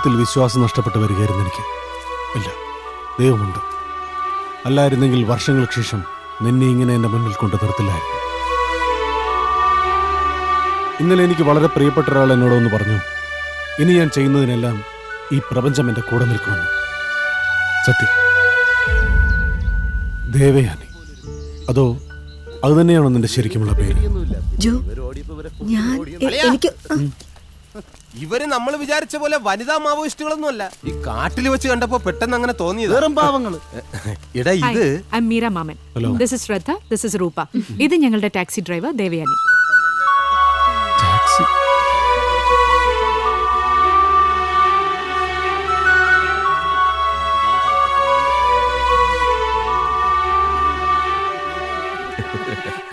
ദൈവത്തിൽ വിശ്വാസം നഷ്ടപ്പെട്ടു വരികയായിരുന്നു എനിക്ക്. ഇല്ല, ദൈവമുണ്ട്. അല്ലായിരുന്നെങ്കിൽ വർഷങ്ങൾക്ക് ശേഷം നിന്നെ ഇങ്ങനെ എൻ്റെ മുന്നിൽ കൊണ്ട് നിർത്തില്ലായിരുന്നു. ഇന്നലെ എനിക്ക് വളരെ പ്രിയപ്പെട്ട ഒരാൾ എന്നോടൊന്ന് പറഞ്ഞു, ഇനി ഞാൻ ചെയ്യുന്നതിനെല്ലാം ഈ പ്രപഞ്ചം എൻ്റെ കൂടെ നിൽക്കുമെന്ന്. സത്യം. ദേവയാനി, അതോ അത് തന്നെയാണോ നിന്റെ ശരിക്കുമുള്ള പേര്? ഇവര് നമ്മൾ വിചാരിച്ച പോലെ വനിതാ മാവോയിസ്റ്റുകളൊന്നും അല്ല. ഈ കാട്ടിൽ വെച്ച് കണ്ടപ്പോ പെട്ടെന്ന് അങ്ങനെ തോന്നിയത്. ഇടാ, ഇത് മീര മാമൻ. This is Shraddha, this is Roopa. ഇത് ഞങ്ങളുടെ taxi driver Devayani. Taxi?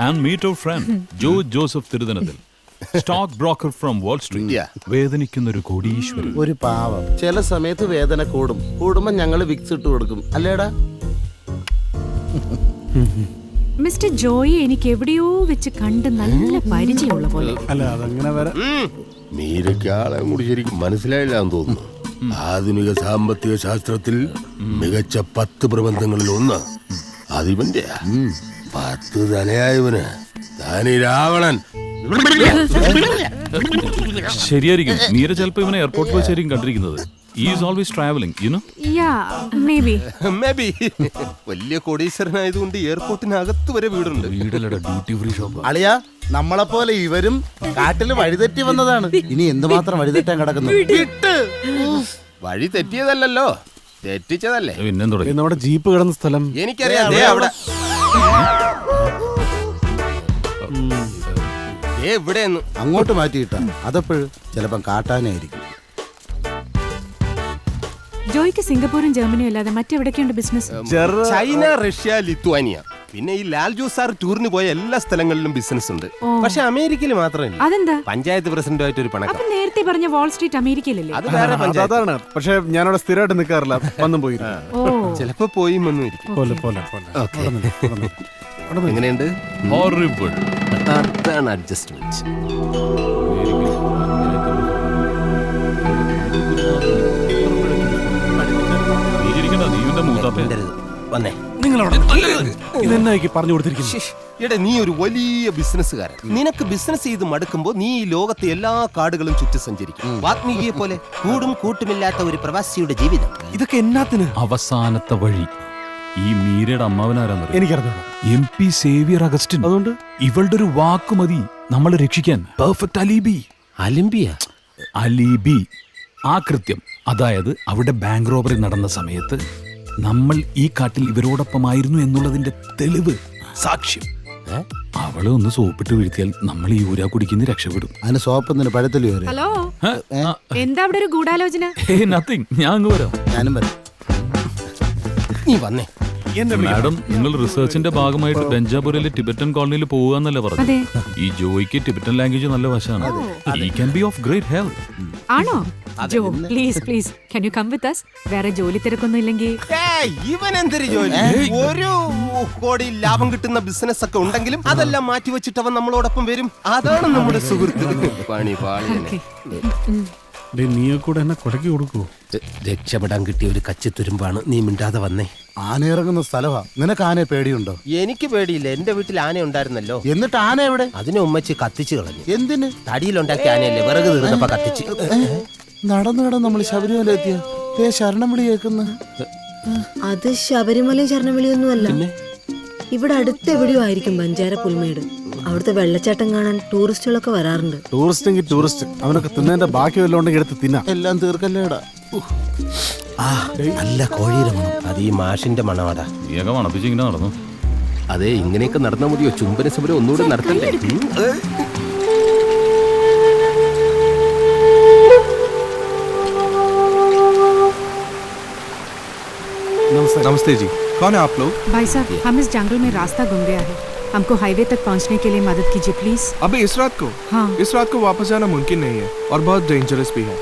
And meet our friend Joe Joseph തിരുതനത്തിൽ, stock broker from Wall Street. വേദനിക്കുന്ന ഒരു കോടീശ്വരൻ. ഒരു പാവം. ചില സമയത്ത് വേദന കൂടുമ്പോ ഞങ്ങള് വിക്സ് ഇട്ട് കൊടുക്കും, അല്ലേടാ? മിസ്റ്റർ ജോയി എനിക്ക് എവിടെയോ വെച്ച് കണ്ട് നല്ല പരിചയമുള്ള പോലെ. അല്ല, അതങ്ങനെ വരാം. മീരയ്ക്കാളെ കൂടി ശരിക്കും മനസ്സിലായില്ല എന്ന് തോന്നുന്നു. ആധുനിക സാമ്പത്തിക ശാസ്ത്രത്തിൽ മികച്ച 10 പ്രബന്ധങ്ങളിൽ ഒന്ന് അതിവന്റെ 10 തലയായവന് താനി രാവണൻ. ശരിയായിരിക്കും. മീര ചിലപ്പോ ഇവനെ എയർപോർട്ടിൽ വെച്ചായിരിക്കും കണ്ടിരിക്കുന്നത്. He is always traveling, you know? Yeah, maybe. വലിയ കോടീശ്വരനായതുകൊണ്ട് എയർപോർട്ടിനകത്ത് വരെ വീടുണ്ട്. വീടല്ലടാ, ഡ്യൂട്ടി ഫ്രീ ഷോപ്പ്. അളിയാ, നമ്മളെ പോലെ ഇവരും കാട്ടിൽ വഴിതെറ്റി വന്നതാണ്. ഇനി എന്തുമാത്രം വഴിതെറ്റാൻ കിടക്കുന്നു. വഴി തെറ്റിയതല്ലോ, തെറ്റിച്ചതല്ലേ. പിന്നെ തുടങ്ങി. നമ്മുടെ ജീപ്പ് കിടന്ന സ്ഥലം എനിക്കറിയാം. അവിടെ എവിടെയെന്ന് അങ്ങോട്ട് മാറ്റിയിട്ടാ അതെപ്പോഴും ചിലപ്പം കാട്ടാനായിരിക്കും. ജോയിക്ക് സിംഗപ്പൂരും ജർമ്മനിയും അല്ലാതെ മറ്റെവിടൊക്കെയുണ്ട് ബിസിനസ്? ചൈന, റഷ്യ, ലിത്വാനിയ, പിന്നെ ഈ ലാൽജു സാർ ടൂറിന് പോയ എല്ലാ സ്ഥലങ്ങളിലും ബിസിനസ് ഉണ്ട്. പക്ഷെ അമേരിക്കയിൽ മാത്രമല്ല. അതെന്താ? പഞ്ചായത്ത് പ്രസിഡന്റുമായിട്ട് ഒരു പണക്കം. അപ്പൊ നേരത്തെ പറഞ്ഞ വാൾ സ്ട്രീറ്റ് അമേരിക്കയിലല്ലേ? അത് വേറെ പഞ്ചായത്താണ്. പക്ഷെ ഞാനവിടെ സ്ഥിരമായിട്ട് നിൽക്കാറില്ല. വന്നും പോയി. ചിലപ്പോ പോയി വന്നും ഇരിക്കും. എങ്ങനെയുണ്ട്? Horrible. അതാണ് അഡ്ജസ്റ്റ്മെന്റ്. വന്നേ, പറഞ്ഞു കൊടുത്തിരിക്കുന്നു. എടാ, നീ ഒരു വലിയ ബിസിനസ്സുകാരൻ. നിനക്ക് ബിസിനസ് ചെയ്ത് മടുക്കുമ്പോ നീ ഈ ലോകത്തെ എല്ലാ കാടുകളും ചുറ്റി സഞ്ചരിക്കും. വാത്മീകിയെ പോലെ കൂടും കൂട്ടുമില്ലാത്ത ഒരു പ്രവാസിയുടെ ജീവിതം. ഇതൊക്കെ എന്നാത്തിന്? അവസാനത്തെ വഴി. ഈ മീരയുടെ അമ്മാവനാരാന്നറിയോ? എനിക്കറിഞ്ഞോ. MP Xavier Augustine. അതുകൊണ്ട് ഇവളുടെ ഒരു വാക്ക് മതി നമ്മളെ രക്ഷിക്കാൻ. Perfect alibi. അലീബി. ആ കൃത്യം. അതായത് അവിടെ ബാങ്ക് റോബറി നടന്ന സമയത്ത് നമ്മൾ ഈ കാട്ടിൽ ഇവരോടൊപ്പമായിരുന്നു എന്നുള്ളതിന്റെ തെളിവ്, സാക്ഷ്യം. അവളെ ഒന്ന് സോപ്പിട്ട് വീഴ്ത്തിയാൽ നമ്മൾ ഈ ഊരാ കുടിക്കുന്ന രക്ഷപ്പെടും. അതിന് സോപ്പ് പഴത്തിൽ. ഹലോ, എന്താ അവിടെ ഒരു ഗൂഢാലോചന? നത്തിങ്. ഞാൻ അങ്ങ് വരാം. ഞാനും വരാം. നീ വന്നേ. മാഡം, നിങ്ങൾ റിസർച്ചിന്റെ ഭാഗമായിട്ട് ബെഞ്ചാപുരയിലെ ടിബറ്റൻ കോളനിയിൽ പോവുകയെന്നല്ലേ പറഞ്ഞു? ഈ ജോയിക്ക് ടിബറ്റൻ ലാംഗ്വേജ് നല്ല വശമാണ്. He can be of great help. ആണോ? ജോ, please can you come with us? വേറെ ജോലി തിരക്കൊന്നും ഇല്ലെങ്കിൽ. ഇവൻ എന്തൊരു ജോലി? 1 കോടി ലാഭം കിട്ടുന്ന ബിസിനസ് ഒക്കെ ഉണ്ടെങ്കിലും അതെല്ലാം മാറ്റി വെച്ചിട്ട് അവൻ നമ്മളോടൊപ്പം വരും. അതാണ് നമ്മുടെ സുഹൃത്ത്. പണി പാളിനെ. നീയെ കൂടെ എന്നെ കൊടക്കി കൊടുക്കൂ. രക്ഷപ്പെടാൻ കിട്ടിയ ഒരു കച്ചിത്തുരുമ്പാണ്. നീ മിണ്ടാതെ വന്നേ. ആന ഇറങ്ങുന്ന സ്ഥലവാ. നിനക്ക് ആനയെ പേടിയുണ്ടോ? എനിക്ക് പേടിയില്ല. എന്റെ വീട്ടിൽ ആന ഉണ്ടായിരുന്നല്ലോ. എന്നിട്ട് ആന എവിടെ? അതിനെ ഉമ്മച്ചി കത്തിച്ചു കളഞ്ഞു. എന്തിന്? തടിയിലുണ്ടാക്കിയ ആനയല്ലേ, വിറക് തീർന്നപ്പോ കത്തിച്ച്. നടന്നു നമ്മൾ ശബരിമല എത്തിയ ശരണം വിളി കേൾക്കുന്ന. അത് ശബരിമല ശരണവിളിയൊന്നുമല്ല. ഇവിടെ അടുത്ത് എവിടെയോ ആയിരിക്കും ബഞ്ചാര പുൽമേട്. അവിടുത്തെ വെള്ളച്ചാട്ടം കാണാൻ ടൂറിസ്റ്റുകളൊക്കെ വരാറുണ്ട്. ടൂറിസ്റ്റ് അവനൊക്കെ തിന്നതിന്റെ ബാക്കി വല്ലതും ഉണ്ടെങ്കിൽ എടുത്ത് തിന്നാം. എല്ലാം തീർക്കല്ലേടാ. നല്ല കോഴിയുടെ മണം. അത് ഈ മാഷിന്റെ മണമാടാ. നീയൊക്കെ മണപ്പിച്ച് ഇങ്ങനെ നടന്നു. അതെ, ഇങ്ങനെയൊക്കെ നടന്നാ മതിയോ? ചുംബന സമരം ഒന്നുകൂടെ നടത്തണ്ടേ? नमस्ते जी, कौन है आप लोग? भाई साहब, हम इस जंगल में रास्ता गुम गया है. हमको हाईवे तक पहुंचने के लिए मदद कीजिए प्लीज. अबे इस रात को? हाँ. इस रात को वापस जाना मुमकिन नहीं है और बहुत डेंजरस भी है.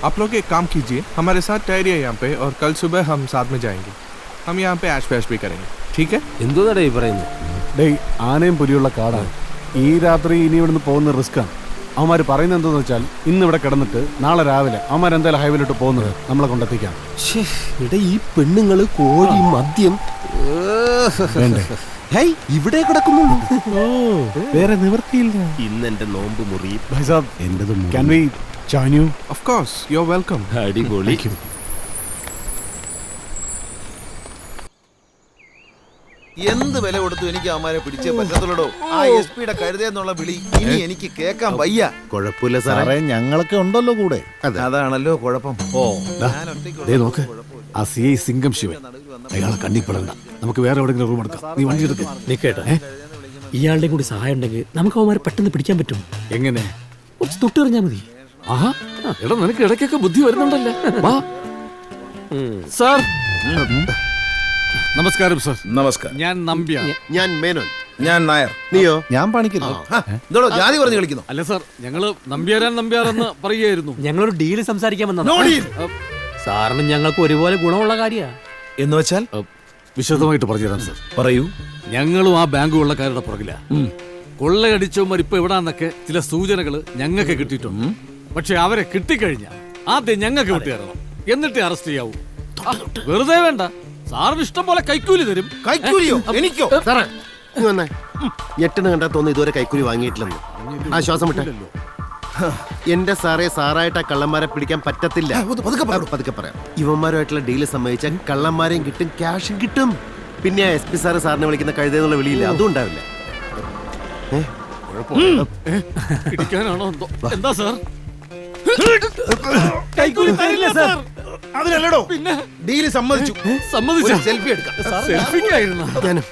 आप लोग एक काम कीजिए, हमारे साथ ठहरिए यहाँ पे और कल सुबह हम साथ में जाएंगे. हम यहाँ पे ऐश वैश भी करेंगे, ठीक है? ആനയും പുലിയുള്ള കാടാണ്. ഈ രാത്രി ഇനി ഇവിടുന്ന് പോകുന്ന റിസ്ക്കാണ്. അവന്മാർ പറയുന്നത് എന്താന്ന് വെച്ചാൽ ഇന്ന് ഇവിടെ കിടന്നിട്ട് നാളെ രാവിലെ അവന്മാർ എന്തായാലും ഹൈവേയിലോട്ട് പോകുന്നത് നമ്മളെ കൊണ്ടെത്തിക്കാം. ഇവിടെ ഈ പെണ്ണുങ്ങള് കോഴി മദ്യം വേണ്ടേ? ഹേയ് ഇവിടെ കിടക്കുന്നുള്ളൂ. വേറെ നിവർത്തിയില്ല. ഇന്ന് എന്റെ നോമ്പ് മുറിയും. ഭായ് സാബ്, can we join you? Of course, you're welcome. അടിപൊളി. എന്ത് വില കൊടുത്തു എനിക്ക് അവന്മാരെ പിടിച്ചേ പറ്റത്തുള്ളൂ. ആ SP യുടെ കഴുതയെന്നുള്ള വിളി ഇനി എനിക്ക് കേൾക്കാൻ വയ്യ. കുഴപ്പമില്ല സാറേ, സാറേ ഞങ്ങളൊക്കെ ഉണ്ടല്ലോ കൂടെ. അതാണല്ലോ കുഴപ്പം. ദേ നോക്ക്, ആ CI സിംഗം ശിവൻ. അയാളെ കണ്ണിപ്പെടണ്ട. നമുക്ക് വേറെ എവിടെയെങ്കിലും റൂം എടുക്കാം. നീ വണ്ടി എടുക്ക. നിക്കേട്ടെ, ഇയാളുടെ കൂടി സഹായം ഉണ്ടെങ്കിൽ നമുക്ക് അവന്മാരെ പെട്ടെന്ന് പിടിക്കാൻ പറ്റും. എങ്ങനെ? കുറച്ച് തൊട്ട് എറിഞ്ഞാൽ മതി. ആഹാ, എടാ നിനക്ക് ഇടയ്ക്കൊക്കെ ബുദ്ധി വരുന്നുണ്ടല്ലേ. വാ സാർ. നമസ്കാരം സാർ. നമസ്കാരം. ഞാൻ നമ്പ്യ. ഞാൻ മേനോൻ. ഞാൻ നായർ. നീയോ? ഞാൻ പണിക്കില്ല. എന്തോടോ ജാതി പറഞ്ഞ് കളിക്കുന്നു? അല്ല സാർ, ഞങ്ങള് നമ്പ്യാരെന്ന് പറയുകയായിരുന്നു. ഞങ്ങളൊരു ഡീല് സംസാരിക്കാൻ വന്നതാ. സാറിന് ഞങ്ങൾക്ക് ഒരുപോലെ ഗുണമുള്ള കാര്യാ. എന്ന് വെച്ചാൽ വിശദമായിട്ട് പറഞ്ഞുതരാം സാർ. പറയൂ. ഞങ്ങളും ആ ബാങ്ക് കൊള്ളക്കാരുടെ പുറകില. കൊള്ളയടിച്ചവന്മാർ ഇപ്പൊ എവിടാന്നൊക്കെ ചില സൂചനകള് ഞങ്ങൾക്ക് കിട്ടിയിട്ടുണ്ട്. പക്ഷെ അവരെ കിട്ടിക്കഴിഞ്ഞാൽ ആദ്യം ഞങ്ങൾക്ക് വിട്ടുതരണം, എന്നിട്ട് അറസ്റ്റ് ചെയ്യാവൂ. വെറുതെ വേണ്ട, സാറിന് ഇഷ്ടം പോലെ കൈക്കൂലി തരും. കൈക്കൂലിയോ? എനിക്കോ? സാറേ നീ വന്നേ. ഞെട്ടിന് കണ്ടാ തോന്നുന്നു ഇതുവരെ കൈക്കൂലി വാങ്ങിയിട്ടില്ലെന്ന്. ആ ശ്വാസം വിട്ടേ. എന്റെ സാറേ, സാറായിട്ട് ആ കള്ളന്മാരെ പിടിക്കാൻ പറ്റത്തില്ല. പതുക്കെ പറയാം. ഇവന്മാരുമായിട്ടുള്ള ഡീല് സമ്മതിച്ചാൽ കള്ളന്മാരെയും കിട്ടും, ക്യാഷും കിട്ടും. പിന്നെ ആ SP സാറ് സാറിനെ വിളിക്കുന്ന കഴുതെന്നുള്ള വിളിയില്ല, അതും ഉണ്ടാവില്ല. പിടിക്കാനാണോ എന്തോ? എന്താ സാർ? കൈക്കൂലി തരില്ല സാർ. അതിനല്ലടോ പിന്നെ ഡീല് സമ്മതിച്ചു. സമ്മതിച്ച സെൽഫി എടുക്കാം. സെൽഫിക്കായിരുന്നു. ഞാനും